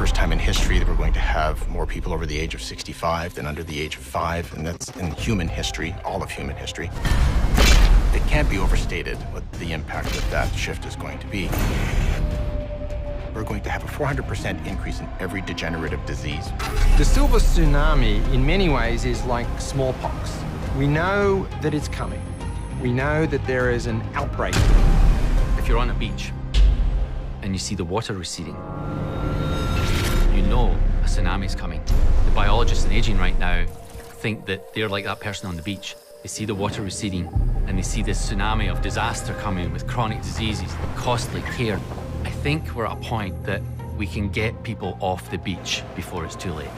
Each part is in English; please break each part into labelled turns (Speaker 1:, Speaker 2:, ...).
Speaker 1: first time in history that we're going to have more people over the age of 65 than under the age of 5, and that's in human history, all of human history. It can't be overstated what the impact of that shift is going to be. We're going to have a 400% increase in every degenerative disease.
Speaker 2: The silver tsunami, in many ways, is like smallpox. We know that it's coming. We know that there is an outbreak.
Speaker 3: If you're on a beach and you see the water receding, you know a tsunami's coming. The biologists in aging right now think that they're like that person on the beach. They see the water receding and they see this tsunami of disaster coming with chronic diseases, costly care. I think we're at a point that we can get people off the beach before it's too late.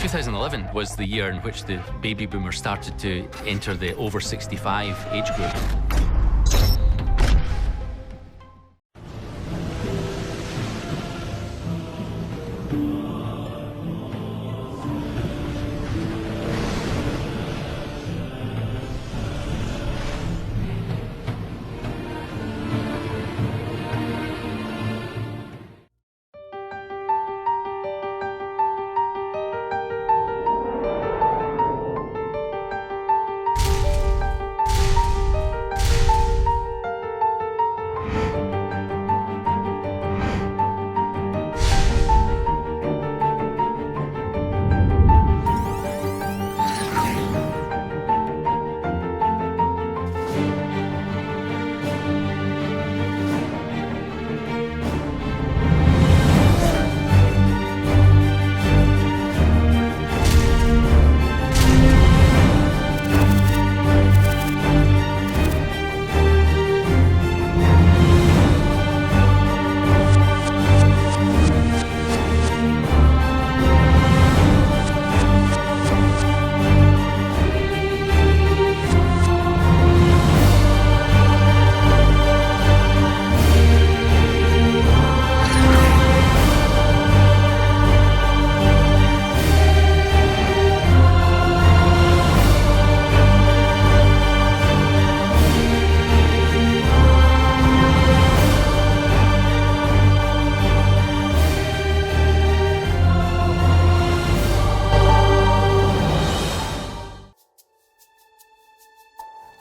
Speaker 3: 2011 was the year in which the baby boomers started to enter the over 65 age group.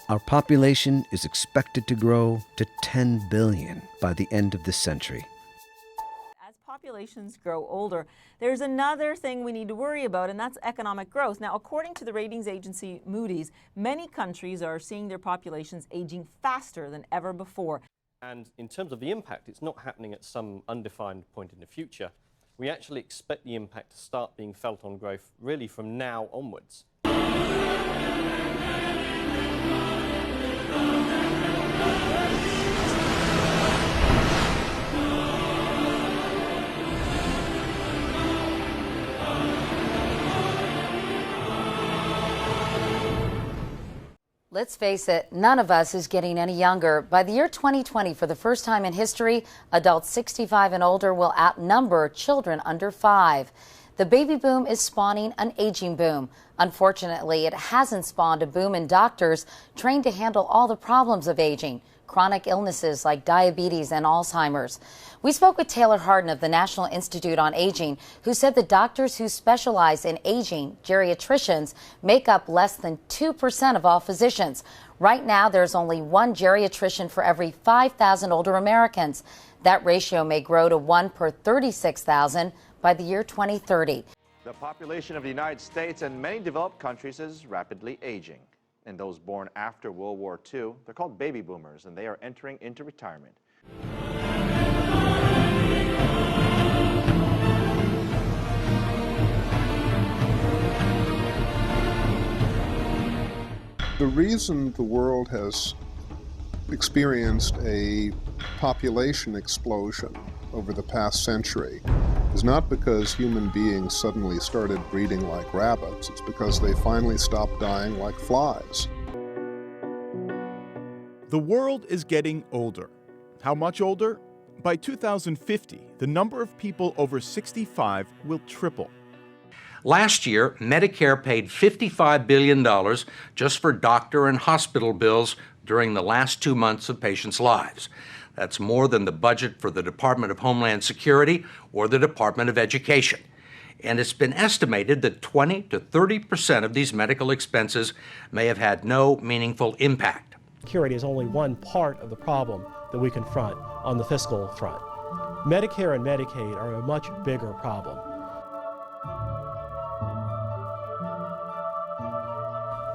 Speaker 4: Our population is expected to grow to 10 billion by the end of this century.
Speaker 5: As populations grow older, there's another thing we need to worry about, and that's economic growth. Now, according to the ratings agency Moody's, many countries are seeing their populations aging faster than ever before.
Speaker 6: And in terms of the impact, it's not happening at some undefined point in the future. We actually expect the impact to start being felt on growth really from now onwards.
Speaker 7: Let's face it, none of us is getting any younger. By the year 2020, for the first time in history, adults 65 and older will outnumber children under 5. The baby boom is spawning an aging boom. Unfortunately, it hasn't spawned a boom in doctors trained to handle all the problems of aging, chronic illnesses like diabetes and Alzheimer's. We spoke with Taylor Harden of the National Institute on Aging, who said the doctors who specialize in aging, geriatricians, make up less than 2% of all physicians. Right now, there's only one geriatrician for every 5,000 older Americans. That ratio may grow to 1 per 36,000 by the year 2030.
Speaker 8: The population of the United States and many developed countries is rapidly aging. And those born after World War II, they're called baby boomers, and they are entering into retirement.
Speaker 9: The reason the world has experienced a population explosion over the past century is not because human beings suddenly started breeding like rabbits. It's because they finally stopped dying like flies.
Speaker 10: The world is getting older. How much older? By 2050, the number of people over 65 will triple.
Speaker 11: Last year, Medicare paid $55 billion just for doctor and hospital bills during the last 2 months of patients' lives. That's more than the budget for the Department of Homeland Security or the Department of Education. And it's been estimated that 20 to 30% of these medical expenses may have had no meaningful impact.
Speaker 12: Security is only one part of the problem that we confront on the fiscal front. Medicare and Medicaid are a much bigger problem.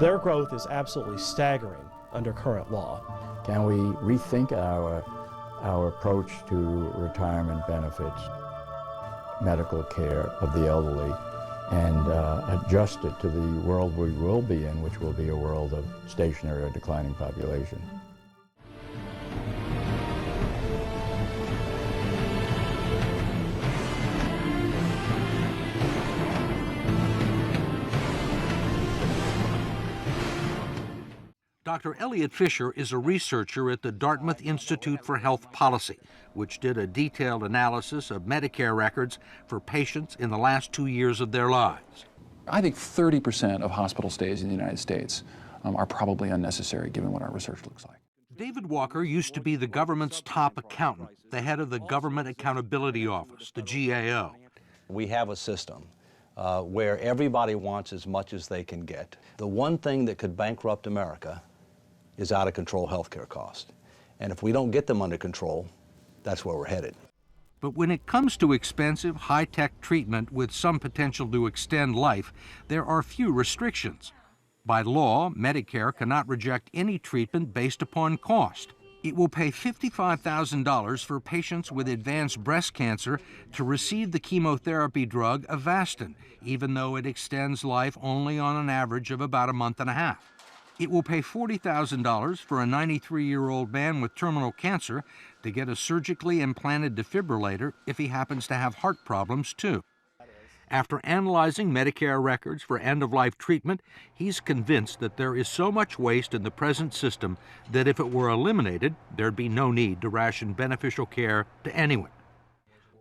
Speaker 12: Their growth is absolutely staggering under current law.
Speaker 13: Can we rethink our approach to retirement benefits, medical care of the elderly, and adjust it to the world we will be in, which will be a world of stationary or declining population?
Speaker 11: Dr. Elliot Fisher is a researcher at the Dartmouth Institute for Health Policy, which did a detailed analysis of Medicare records for patients in the last 2 years of their lives.
Speaker 14: I think 30% of hospital stays in the United States are probably unnecessary given what our research looks like.
Speaker 11: David Walker used to be the government's top accountant, the head of the Government Accountability Office, the GAO.
Speaker 15: We have a system where everybody wants as much as they can get. The one thing that could bankrupt America is out-of-control healthcare costs. And if we don't get them under control, that's where we're headed.
Speaker 11: But when it comes to expensive, high-tech treatment with some potential to extend life, there are few restrictions. By law, Medicare cannot reject any treatment based upon cost. It will pay $55,000 for patients with advanced breast cancer to receive the chemotherapy drug Avastin, even though it extends life only on an average of about a month and a half. It will pay $40,000 for a 93-year-old man with terminal cancer to get a surgically implanted defibrillator if he happens to have heart problems, too. After analyzing Medicare records for end-of-life treatment, he's convinced that there is so much waste in the present system that if it were eliminated, there'd be no need to ration beneficial care to anyone.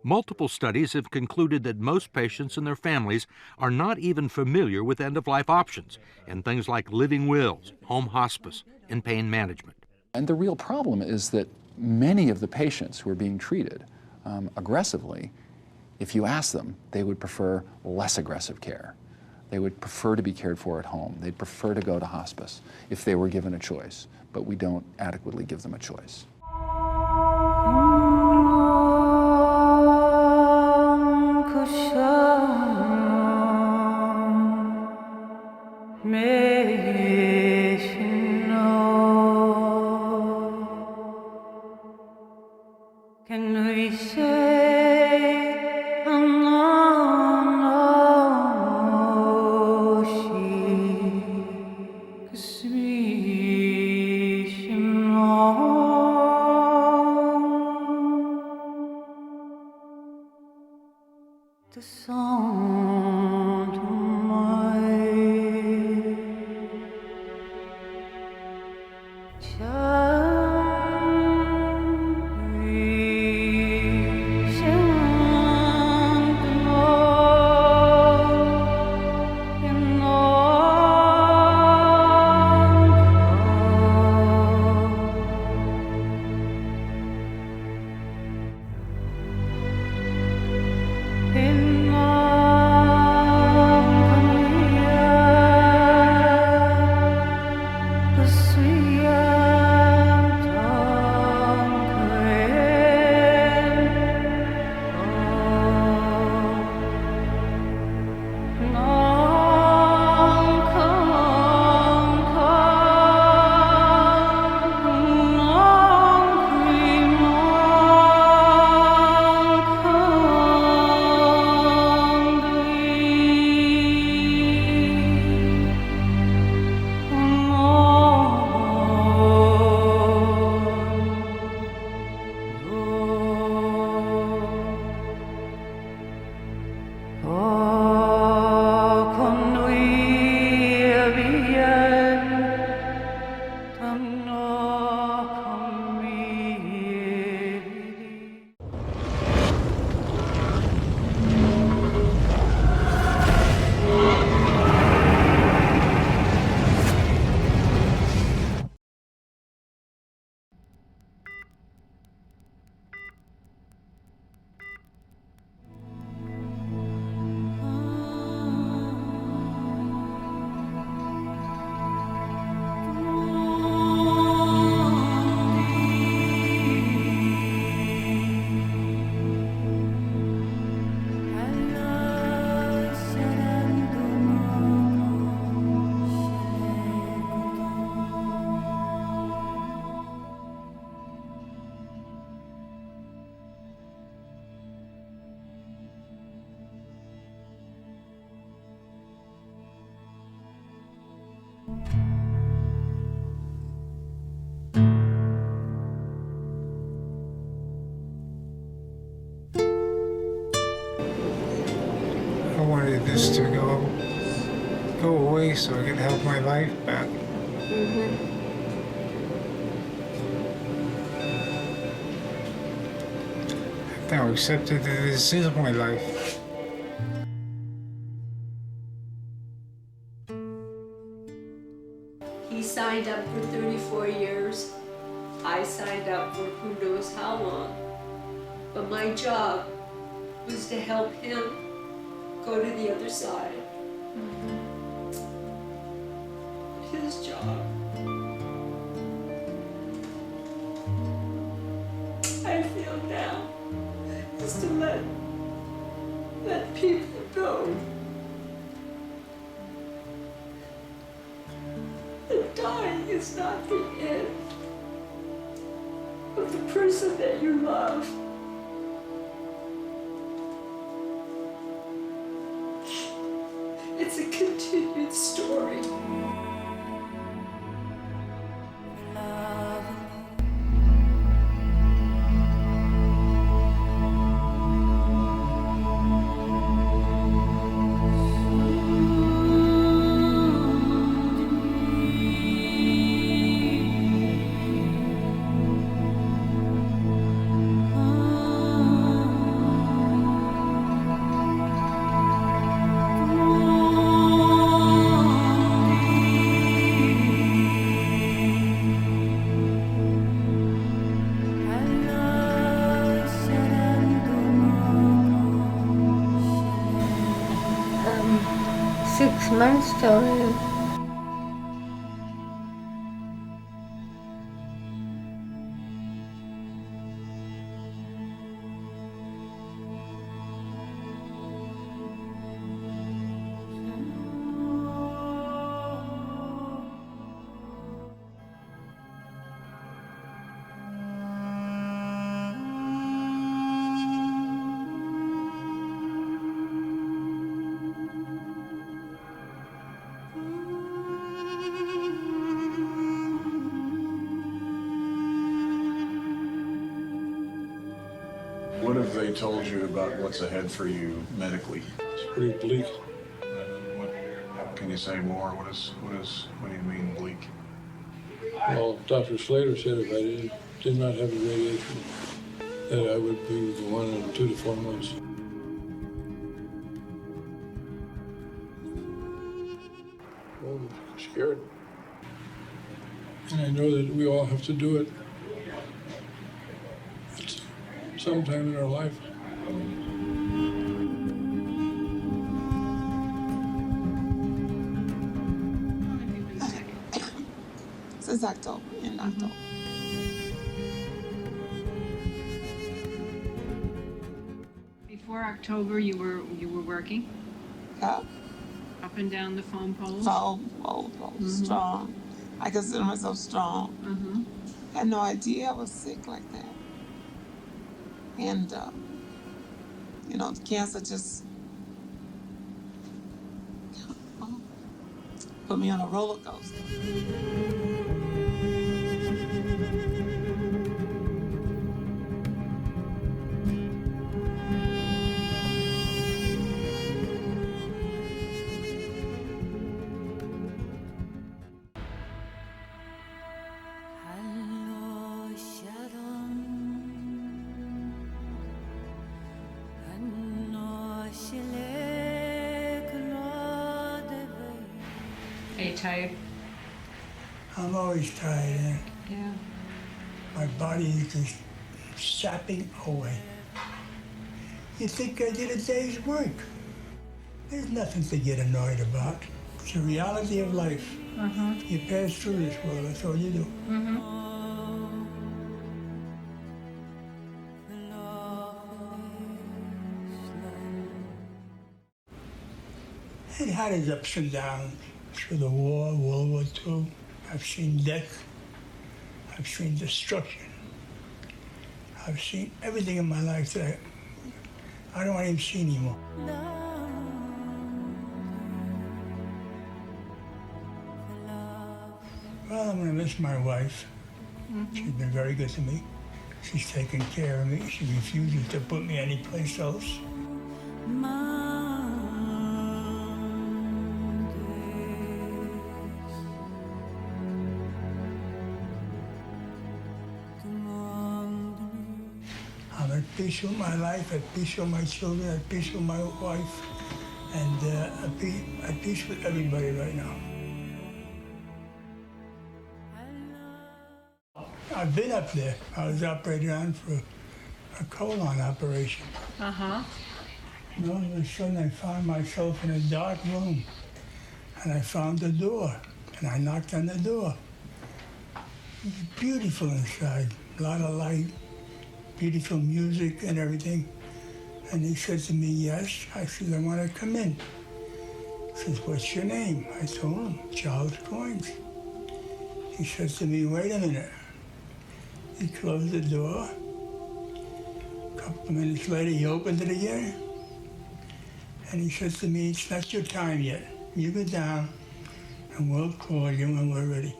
Speaker 11: Multiple studies have concluded that most patients and their families are not even familiar with end-of-life options and things like living wills, home hospice, and pain management.
Speaker 14: And the real problem is that many of the patients who are being treated aggressively, if you ask them, they would prefer less aggressive care. They would prefer to be cared for at home. They'd prefer to go to hospice if they were given a choice, but we don't adequately give them a choice.
Speaker 16: Can we say I'm the sound of my
Speaker 17: wanted this to go away so I could have my life back. I've now accepted that this is my life.
Speaker 18: He signed up for 34 years. I signed up for who knows how long. But my job was to help him go to the other side. His job. I feel now is to let people know that dying is not the end of the person that you love. It's a continued story.
Speaker 19: Months to live.
Speaker 20: What have they told you about what's ahead for you medically?
Speaker 21: It's pretty bleak.
Speaker 20: Can you say more? What do you mean bleak?
Speaker 21: Well, Dr. Slater said if I did not have the radiation, that I would be gone in 2 to 4 months. Well, I'm scared. And I know that we all have to do it at some time in our life.
Speaker 22: Since October, in October.
Speaker 23: Before October, you were working?
Speaker 22: Yeah.
Speaker 23: Up and down the phone poles?
Speaker 22: Phone poles, strong. I consider myself strong. Had no idea I was sick like that. And, you know, the cancer just put me on a roller coaster.
Speaker 23: Are you tired?
Speaker 24: I'm always tired.
Speaker 23: Yeah.
Speaker 24: My body is just sapping away. You think I did a day's work? There's nothing to get annoyed about. It's the reality of life. You pass through this world, that's all you do. It had its ups and downs through the war, World War II. I've seen death. I've seen destruction. I've seen everything in my life that I don't want to even see anymore. Well, I'm going to miss my wife. She's been very good to me. She's taken care of me. She refuses to put me anyplace else. peace with my life, at peace with my children, at peace with my wife, and at peace with everybody right now. I've been up there. I was operated on for a colon operation.
Speaker 23: Uh-huh.
Speaker 24: And all of a sudden I found myself in a dark room, and I found the door, and I knocked on the door. It was beautiful inside, a lot of light, beautiful music and everything. And he said to me, yes. I said, I want to come in. He says, what's your name? I told him, Charles Coins. He says to me, wait a minute. He closed the door. A couple of minutes later, he opened it again. And he says to me, it's not your time yet. You go down, and we'll call you when we're ready.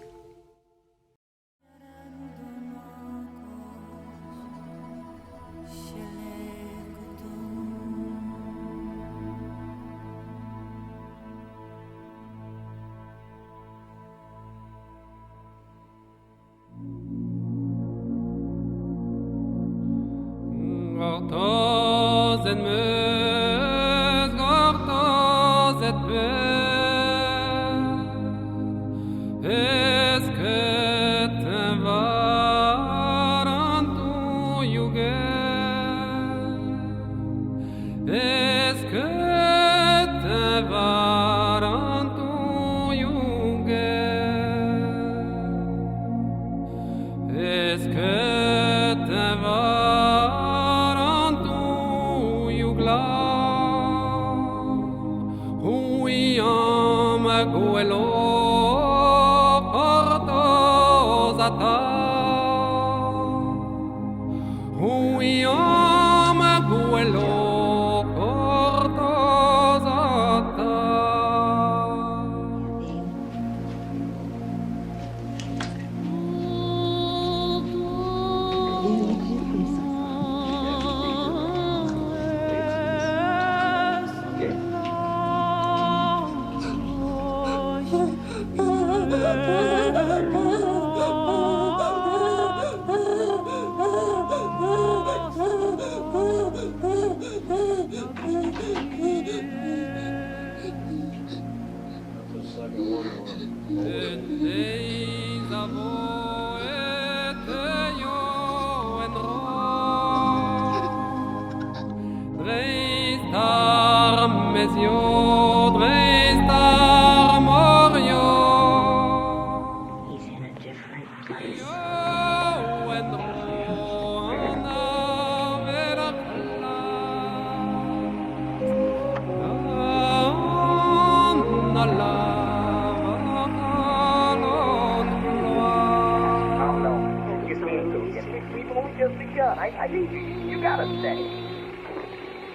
Speaker 1: You gotta stay.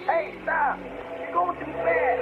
Speaker 1: Hey, stop! You're going too fast.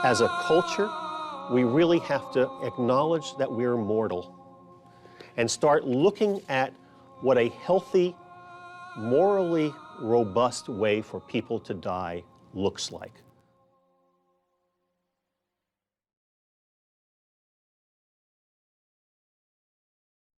Speaker 2: As a culture, we really have to acknowledge that we're mortal and start looking at what a healthy, morally robust way for people to die looks like.